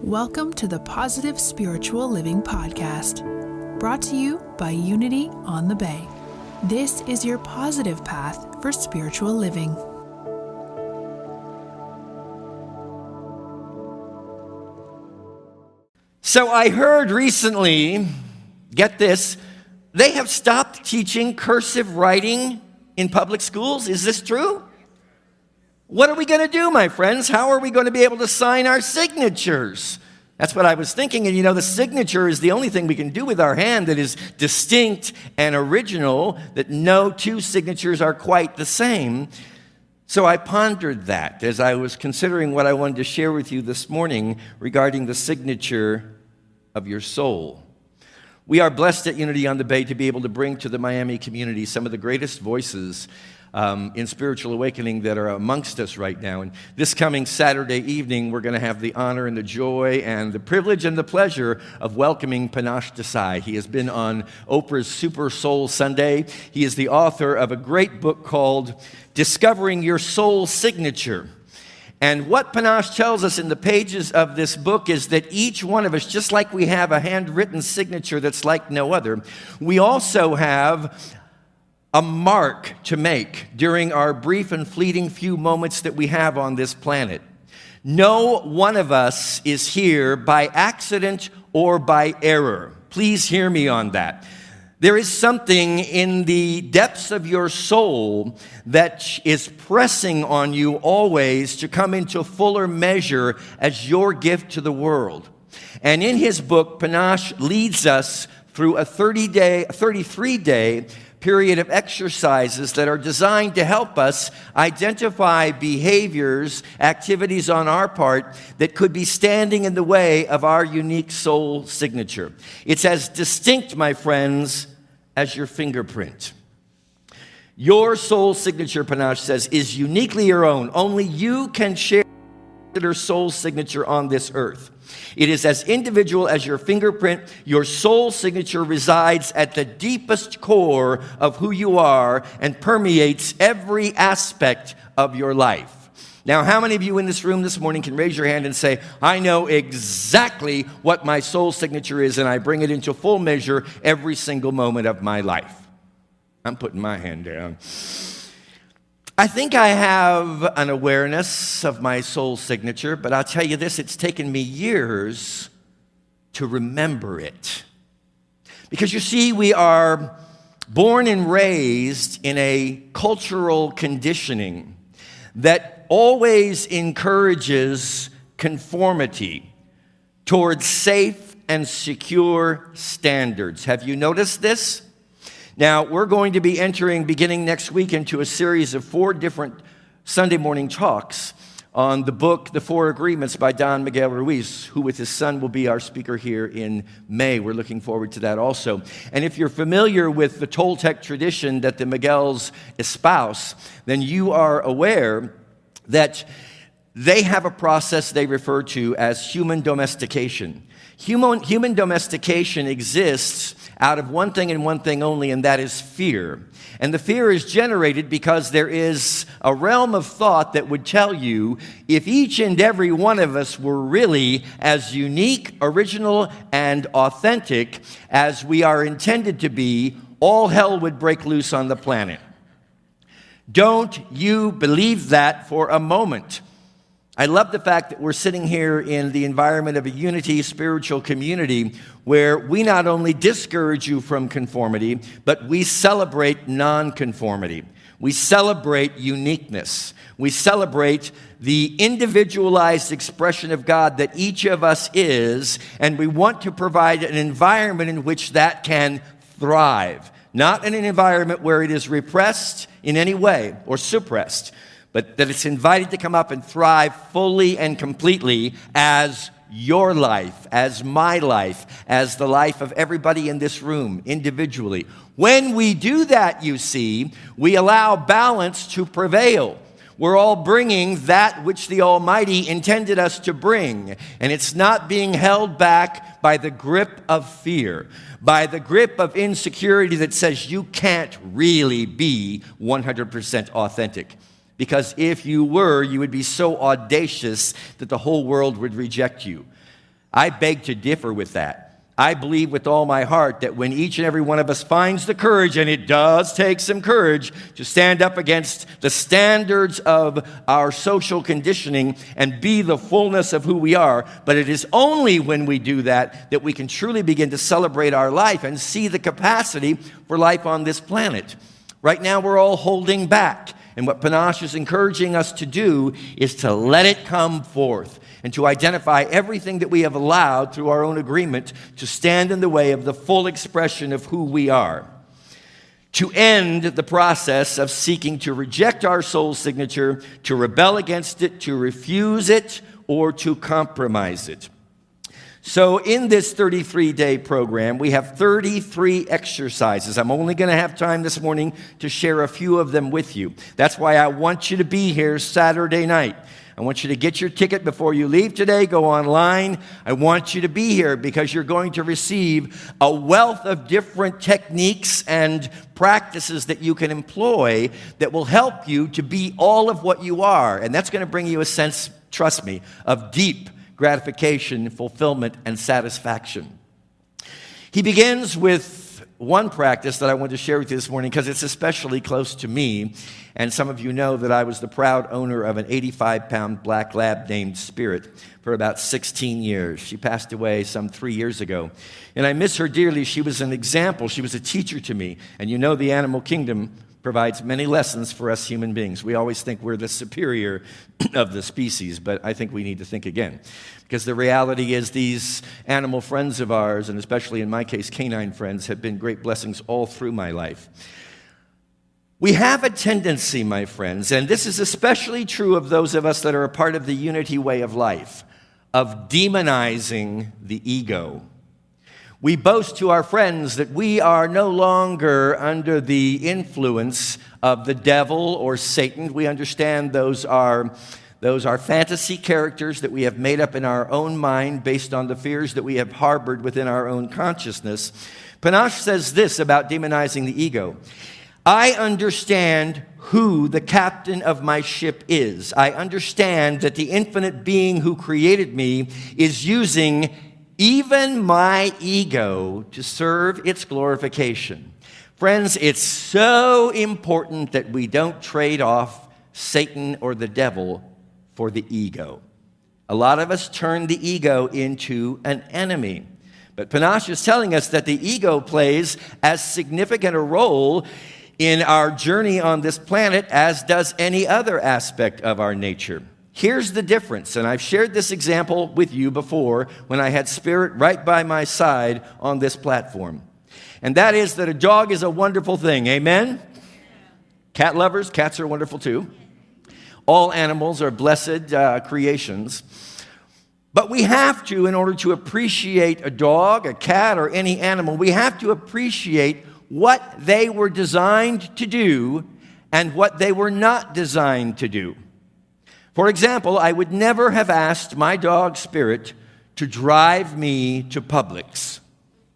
Welcome to the Positive Spiritual Living Podcast, brought to you by Unity on the Bay. This is your positive path for spiritual living. So I heard recently, get this, they have stopped teaching cursive writing in public schools. Is this true? What are we going to do, my friends? How are we going to be able to sign our signatures? That's what I was thinking. And the signature is the only thing we can do with our hand that is distinct and original, that no two signatures are quite the same. So I pondered that as I was considering what I wanted to share with you this morning regarding the signature of your soul. We are blessed at Unity on the Bay to be able to bring to the Miami community some of the greatest voices in spiritual awakening that are amongst us right now. And this coming Saturday evening, we're going to have the honor and the joy and the privilege and the pleasure of welcoming Panache Desai. He has been on Oprah's Super Soul Sunday. He is the author of a great book called Discovering Your Soul Signature. And what Panache tells us in the pages of this book is that each one of us, just like we have a handwritten signature that's like no other, we also have a mark to make during our brief and fleeting few moments that we have on this planet. No one of us is here by accident or by error. Please hear me on that. There is something in the depths of your soul that is pressing on you always to come into fuller measure as your gift to the world. And in his book, Panache leads us through a 33-day period of exercises that are designed to help us identify behaviors, activities on our part that could be standing in the way of our unique soul signature. It's as distinct, my friends, as your fingerprint. Your soul signature, Panache says, is uniquely your own. Only you can share your soul signature on this earth. It is as individual as your fingerprint. Your soul signature resides at the deepest core of who you are and permeates every aspect of your life. Now, how many of you in this room this morning can raise your hand and say, I know exactly what my soul signature is, and I bring it into full measure every single moment of my life? I'm putting my hand down. I think I have an awareness of my soul signature, but I'll tell you this, it's taken me years to remember it. Because you see, we are born and raised in a cultural conditioning that always encourages conformity towards safe and secure standards. Have you noticed this? Now, we're going to be entering, beginning next week, into a series of 4 different Sunday morning talks on the book, The 4 Agreements by Don Miguel Ruiz, who with his son will be our speaker here in May. We're looking forward to that also. And if you're familiar with the Toltec tradition that the Miguels espouse, then you are aware that they have a process they refer to as human domestication. Human domestication exists out of one thing and one thing only, and that is fear. And the fear is generated because there is a realm of thought that would tell you if each and every one of us were really as unique, original, and authentic as we are intended to be, all hell would break loose on the planet. Don't you believe that for a moment. I love the fact that we're sitting here in the environment of a Unity spiritual community where we not only discourage you from conformity, but we celebrate nonconformity. We celebrate uniqueness. We celebrate the individualized expression of God that each of us is, and we want to provide an environment in which that can thrive. Not in an environment where it is repressed in any way or suppressed, but that it's invited to come up and thrive fully and completely as your life, as my life, as the life of everybody in this room individually. When we do that, you see, we allow balance to prevail. We're all bringing that which the Almighty intended us to bring, and it's not being held back by the grip of fear, by the grip of insecurity that says you can't really be 100% authentic. Because if you were, you would be so audacious that the whole world would reject you. I beg to differ with that. I believe with all my heart that when each and every one of us finds the courage, and it does take some courage to stand up against the standards of our social conditioning and be the fullness of who we are, but it is only when we do that that we can truly begin to celebrate our life and see the capacity for life on this planet. Right now, we're all holding back. And what Panache is encouraging us to do is to let it come forth and to identify everything that we have allowed through our own agreement to stand in the way of the full expression of who we are. To end the process of seeking to reject our soul signature, to rebel against it, to refuse it, or to compromise it. So in this 33-day program, we have 33 exercises. I'm only going to have time this morning to share a few of them with you. That's why I want you to be here Saturday night. I want you to get your ticket before you leave today. Go online. I want you to be here because you're going to receive a wealth of different techniques and practices that you can employ that will help you to be all of what you are. And that's going to bring you a sense, trust me, of deep gratification, fulfillment, and satisfaction. He begins with one practice that I want to share with you this morning because it's especially close to me. And some of you know that I was the proud owner of an 85-pound black lab named Spirit for about 16 years. She passed away some 3 years ago. And I miss her dearly. She was an example. She was a teacher to me. And you know the animal kingdom provides many lessons for us human beings. We always think we're the superior of the species, but I think we need to think again. Because the reality is these animal friends of ours, and especially in my case, canine friends, have been great blessings all through my life. We have a tendency, my friends, and this is especially true of those of us that are a part of the Unity way of life, of demonizing the ego. We boast to our friends that we are no longer under the influence of the devil or Satan. We understand those are fantasy characters that we have made up in our own mind based on the fears that we have harbored within our own consciousness. Panache says this about demonizing the ego. I understand who the captain of my ship is. I understand that the infinite being who created me is using even my ego to serve its glorification. Friends, it's so important that we don't trade off Satan or the devil for the ego. A lot of us turn the ego into an enemy. But Panache is telling us that the ego plays as significant a role in our journey on this planet as does any other aspect of our nature. Here's the difference, and I've shared this example with you before when I had Spirit right by my side on this platform. And that is that a dog is a wonderful thing, amen? Cat lovers, cats are wonderful too. All animals are blessed creations. But we have to, in order to appreciate a dog, a cat, or any animal, we have to appreciate what they were designed to do and what they were not designed to do. For example, I would never have asked my dog Spirit to drive me to Publix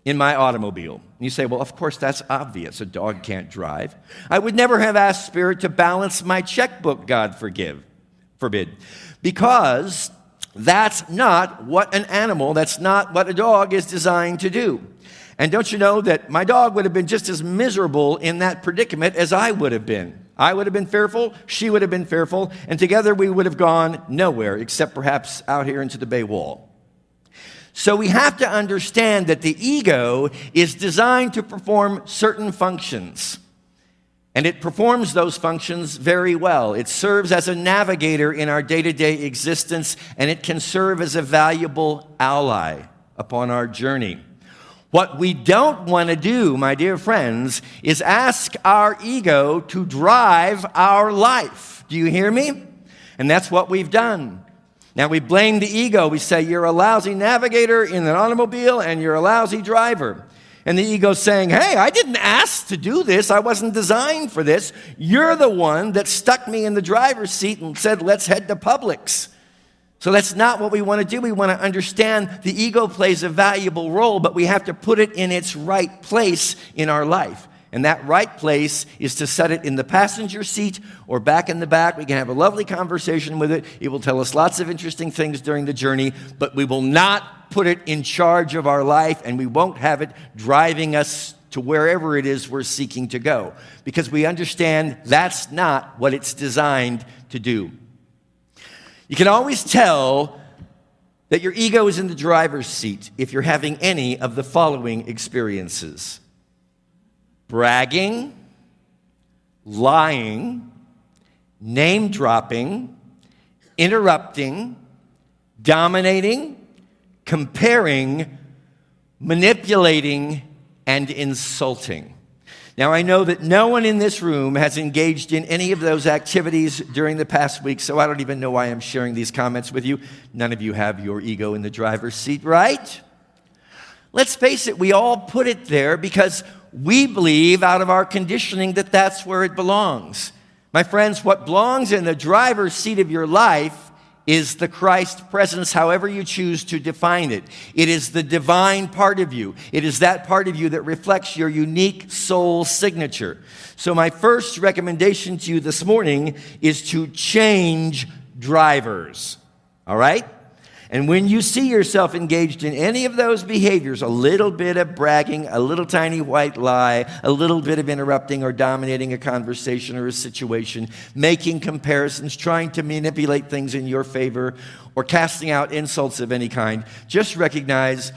in my automobile. You say, well, of course, that's obvious. A dog can't drive. I would never have asked Spirit to balance my checkbook, God forbid, because that's not what an animal, that's not what a dog is designed to do. And don't you know that my dog would have been just as miserable in that predicament as I would have been. I would have been fearful, she would have been fearful, and together we would have gone nowhere except perhaps out here into the bay wall. So we have to understand that the ego is designed to perform certain functions. And it performs those functions very well. It serves as a navigator in our day-to-day existence, and it can serve as a valuable ally upon our journey. What we don't want to do, my dear friends, is ask our ego to drive our life. Do you hear me? And that's what we've done. Now, we blame the ego. We say, you're a lousy navigator in an automobile and you're a lousy driver. And the ego's saying, hey, I didn't ask to do this. I wasn't designed for this. You're the one that stuck me in the driver's seat and said, let's head to Publix. So that's not what we want to do. We want to understand the ego plays a valuable role, but we have to put it in its right place in our life. And that right place is to set it in the passenger seat or back in the back. We can have a lovely conversation with it. It will tell us lots of interesting things during the journey, but we will not put it in charge of our life, and we won't have it driving us to wherever it is we're seeking to go, because we understand that's not what it's designed to do. You can always tell that your ego is in the driver's seat if you're having any of the following experiences: bragging, lying, name-dropping, interrupting, dominating, comparing, manipulating, and insulting. Now, I know that no one in this room has engaged in any of those activities during the past week, so I don't even know why I'm sharing these comments with you. None of you have your ego in the driver's seat, right? Let's face it, we all put it there because we believe out of our conditioning that that's where it belongs. My friends, what belongs in the driver's seat of your life is the Christ presence, however you choose to define it. It is the divine part of you. It is that part of you that reflects your unique soul signature. So my first recommendation to you this morning is to change drivers. All right? And when you see yourself engaged in any of those behaviors, a little bit of bragging, a little tiny white lie, a little bit of interrupting or dominating a conversation or a situation, making comparisons, trying to manipulate things in your favor, or casting out insults of any kind, just recognize,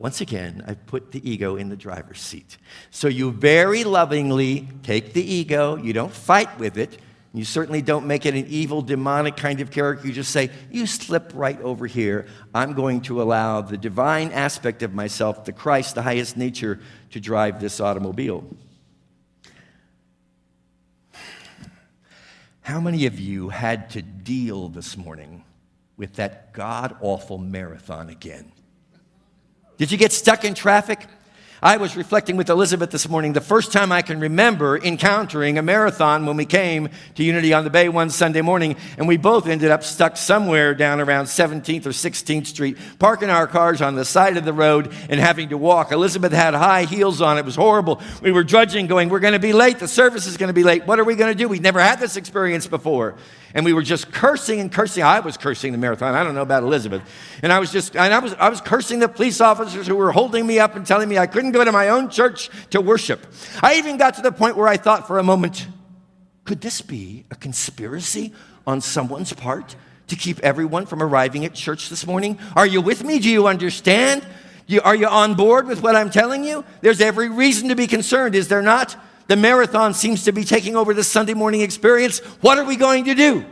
once again, I've put the ego in the driver's seat. So you very lovingly take the ego. You don't fight with it. You certainly don't make it an evil, demonic kind of character. You just say, you slip right over here. I'm going to allow the divine aspect of myself, the Christ, the highest nature, to drive this automobile. How many of you had to deal this morning with that god-awful marathon again? Did you get stuck in traffic? I was reflecting with Elizabeth this morning, the first time I can remember encountering a marathon when we came to Unity on the Bay one Sunday morning, and we both ended up stuck somewhere down around 17th or 16th Street, parking our cars on the side of the road and having to walk. Elizabeth had high heels on. It was horrible. We were drudging, going, we're going to be late. The service is going to be late. What are we going to do? We'd never had this experience before. And we were just cursing and cursing. I was cursing the marathon. I don't know about Elizabeth. And I was cursing the police officers who were holding me up and telling me I couldn't go to my own church to worship. I even got to the point where I thought for a moment, could this be a conspiracy on someone's part to keep everyone from arriving at church this morning? Are you with me? Do you understand? Are you on board with what I'm telling you? There's every reason to be concerned, is there not? The marathon seems to be taking over the Sunday morning experience. What are we going to do?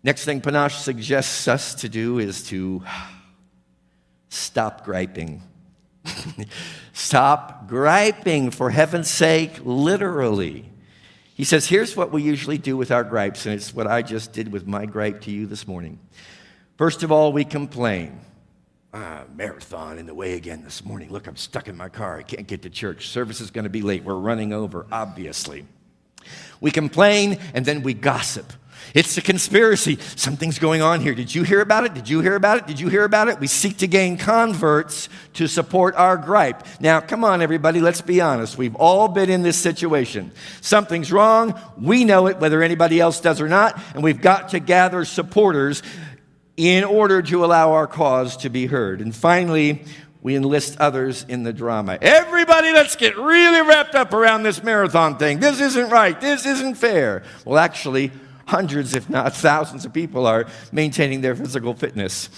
Next thing Panache suggests us to do is to stop griping. Stop griping, for heaven's sake, literally. He says, here's what we usually do with our gripes, and it's what I just did with my gripe to you this morning. First of all, we complain. Marathon in the way again this morning. Look, I'm stuck in my car. I can't get to church. Service is going to be late. We're running over, obviously. We complain, and then we gossip. It's a conspiracy. Something's going on here. Did you hear about it? Did you hear about it? Did you hear about it? We seek to gain converts to support our gripe. Now, come on, everybody. Let's be honest. We've all been in this situation. Something's wrong. We know it, whether anybody else does or not, and we've got to gather supporters in order to allow our cause to be heard. And finally, we enlist others in the drama. Everybody, let's get really wrapped up around this marathon thing. This isn't right. This isn't fair. Well, actually, hundreds, if not thousands of people are maintaining their physical fitness.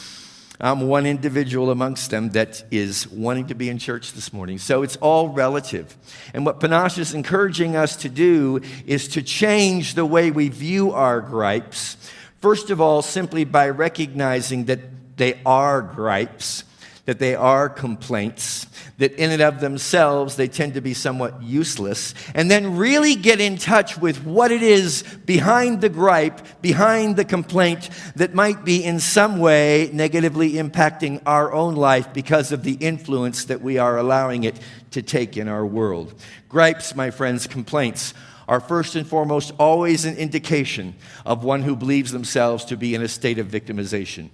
I'm one individual amongst them that is wanting to be in church this morning. So it's all relative. And what Panache is encouraging us to do is to change the way we view our gripes. First of all, simply by recognizing that they are gripes, that they are complaints, that in and of themselves they tend to be somewhat useless, and then really get in touch with what it is behind the gripe, behind the complaint that might be in some way negatively impacting our own life because of the influence that we are allowing it to take in our world. Gripes, my friends, complaints, are first and foremost always an indication of one who believes themselves to be in a state of victimization.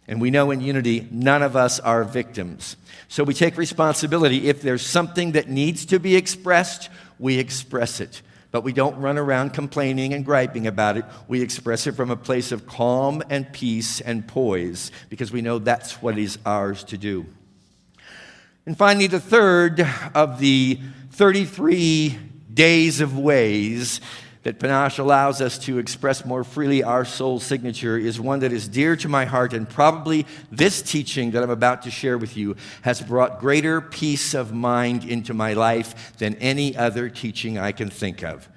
And we know in Unity, none of us are victims. So we take responsibility. If there's something that needs to be expressed, we express it. But we don't run around complaining and griping about it. We express it from a place of calm and peace and poise, because we know that's what is ours to do. And finally, the third of the 33 days of ways that Panache allows us to express more freely our soul signature is one that is dear to my heart, and probably this teaching that I'm about to share with you has brought greater peace of mind into my life than any other teaching I can think of.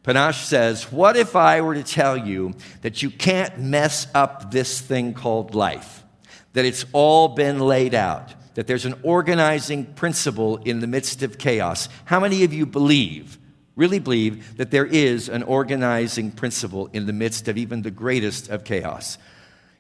Panache says, what if I were to tell you that you can't mess up this thing called life, that it's all been laid out, that there's an organizing principle in the midst of chaos? How many of you really believe that there is an organizing principle in the midst of even the greatest of chaos?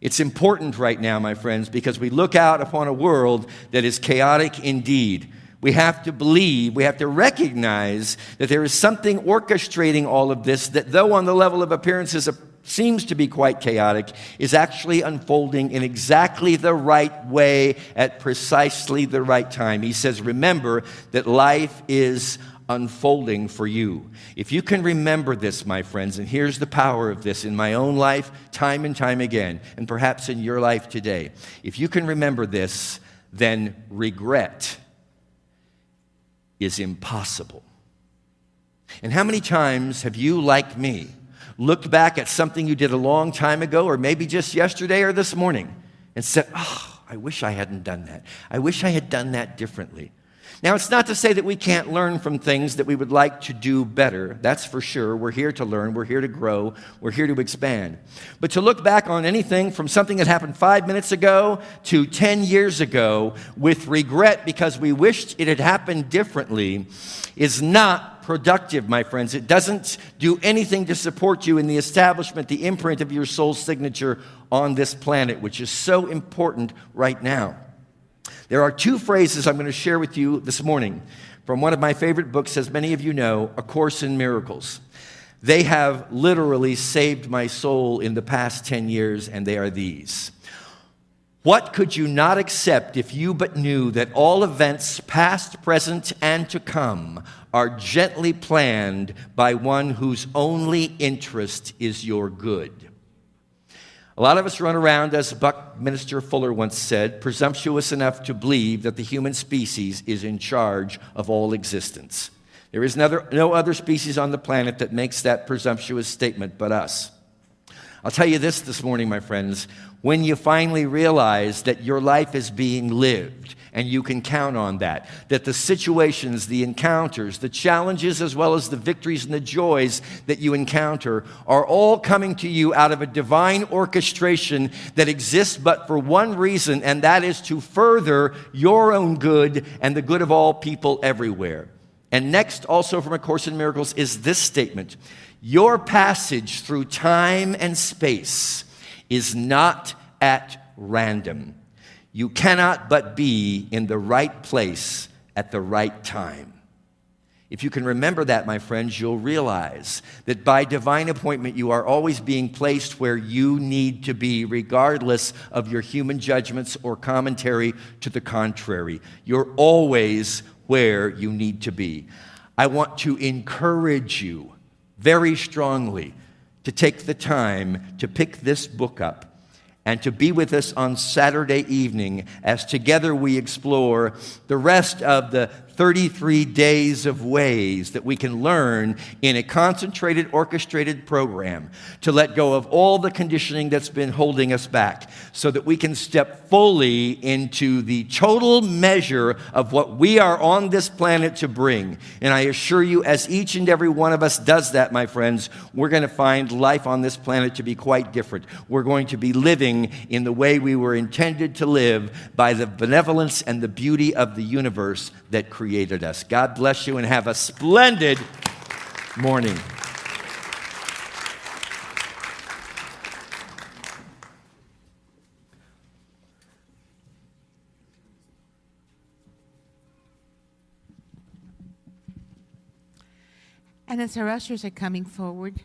It's important right now, my friends, because we look out upon a world that is chaotic indeed. We have to believe, we have to recognize that there is something orchestrating all of this that, though on the level of appearances seems to be quite chaotic, is actually unfolding in exactly the right way at precisely the right time. He says, remember that life is unfolding for you. If you can remember this, my friends, and here's the power of this in my own life, time and time again, and perhaps in your life today. If you can remember this, then regret is impossible. And how many times have you, like me, looked back at something you did a long time ago, or maybe just yesterday or this morning, and said, oh, I wish I hadn't done that. I wish I had done that differently. Now, it's not to say that we can't learn from things that we would like to do better. That's for sure. We're here to learn. We're here to grow. We're here to expand. But to look back on anything from something that happened 5 minutes ago to 10 years ago with regret because we wished it had happened differently is not productive, my friends. It doesn't do anything to support you in the establishment, the imprint of your soul signature on this planet, which is so important right now. There are two phrases I'm going to share with you this morning from one of my favorite books, as many of you know, A Course in Miracles. They have literally saved my soul in the past 10 years, and they are these. What could you not accept if you but knew that all events, past, present, and to come, are gently planned by one whose only interest is your good? A lot of us run around, as Buckminster Fuller once said, presumptuous enough to believe that the human species is in charge of all existence. There is no other species on the planet that makes that presumptuous statement but us. I'll tell you this morning, my friends. When you finally realize that your life is being lived, and you can count on that the situations, the encounters, the challenges, as well as the victories and the joys that you encounter are all coming to you out of a divine orchestration that exists but for one reason, and that is to further your own good and the good of all people everywhere. And next, also from A Course in Miracles, is this statement: your passage through time and space is not at random. You cannot but be in the right place at the right time. If you can remember that, my friends, you'll realize that by divine appointment, you are always being placed where you need to be, regardless of your human judgments or commentary to the contrary. You're always where you need to be. I want to encourage you very strongly to take the time to pick this book up and to be with us on Saturday evening as together we explore the rest of the 33 days of ways that we can learn in a concentrated, orchestrated program to let go of all the conditioning that's been holding us back so that we can step fully into the total measure of what we are on this planet to bring. And I assure you, as each and every one of us does that, my friends, we're going to find life on this planet to be quite different. We're going to be living in the way we were intended to live by the benevolence and the beauty of the universe that created us. God bless you and have a splendid morning. And as our ushers are coming forward,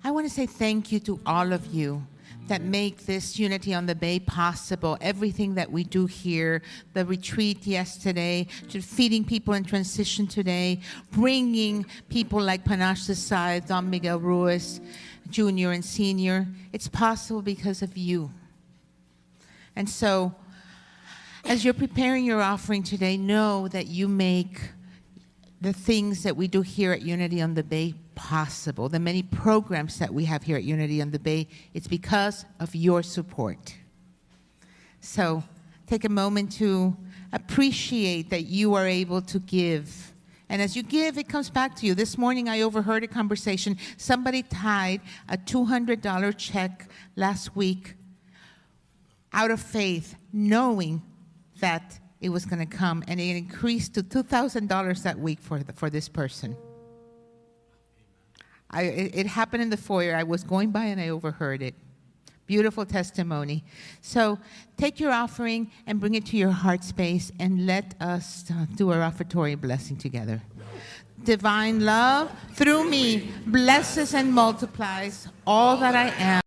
I want to say thank you to all of you that make this Unity on the Bay possible. Everything that we do here, the retreat yesterday, to feeding people in transition today, bringing people like Panache Desai, Don Miguel Ruiz, Jr. and Senior, it's possible because of you. And so, as you're preparing your offering today, know that you make the things that we do here at Unity on the Bay possible. The many programs that we have here at Unity on the Bay, it's because of your support. So take a moment to appreciate that you are able to give. And as you give, it comes back to you. This morning I overheard a conversation. Somebody tied a $200 check last week out of faith, knowing that it was going to come, and it increased to $2,000 that week for this person. It happened in the foyer. I was going by and I overheard it. Beautiful testimony. So take your offering and bring it to your heart space, and let us do our offertory blessing together. Divine love, through me, blesses and multiplies all that I am.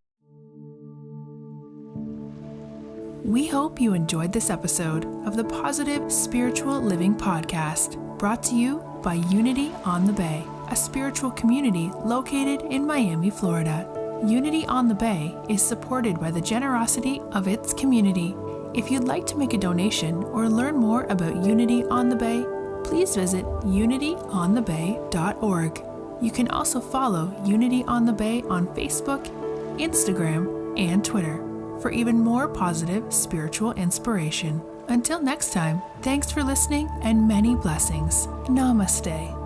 We hope you enjoyed this episode of the Positive Spiritual Living Podcast, brought to you by Unity on the Bay, a spiritual community located in Miami, Florida. Unity on the Bay is supported by the generosity of its community. If you'd like to make a donation or learn more about Unity on the Bay, please visit unityonthebay.org. You can also follow Unity on the Bay on Facebook, Instagram, and Twitter for even more positive spiritual inspiration. Until next time, thanks for listening and many blessings. Namaste.